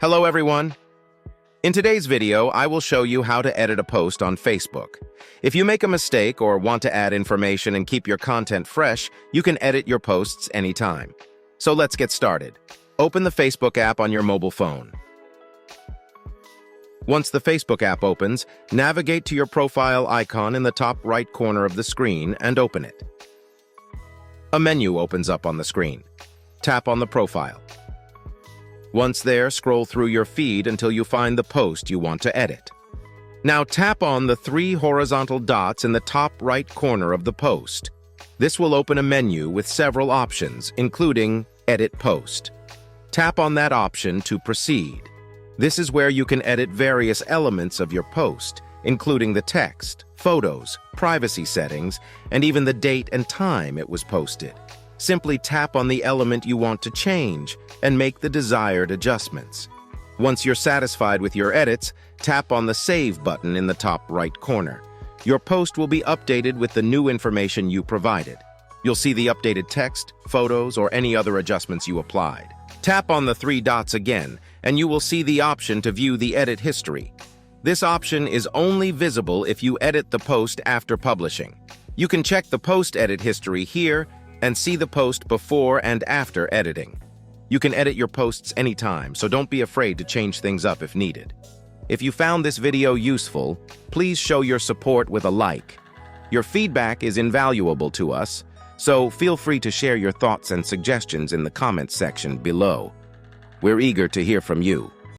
Hello everyone! In today's video, I will show you how to edit a post on Facebook. If you make a mistake or want to add information and keep your content fresh, you can edit your posts anytime. So let's get started. Open the Facebook app on your mobile phone. Once the Facebook app opens, navigate to your profile icon in the top right corner of the screen and open it. A menu opens up on the screen. Tap on the profile. Once there, scroll through your feed until you find the post you want to edit. Now tap on the 3 horizontal dots in the top right corner of the post. This will open a menu with several options, including Edit Post. Tap on that option to proceed. This is where you can edit various elements of your post, including the text, photos, privacy settings, and even the date and time it was posted. Simply tap on the element you want to change and make the desired adjustments. Once you're satisfied with your edits, tap on the Save button in the top right corner. Your post will be updated with the new information you provided. You'll see the updated text, photos, or any other adjustments you applied. Tap on the 3 dots again, and you will see the option to view the edit history. This option is only visible if you edit the post after publishing. You can check the post edit history here and see the post before and after editing. You can edit your posts anytime, so don't be afraid to change things up if needed. If you found this video useful, please show your support with a like. Your feedback is invaluable to us, so feel free to share your thoughts and suggestions in the comments section below. We're eager to hear from you.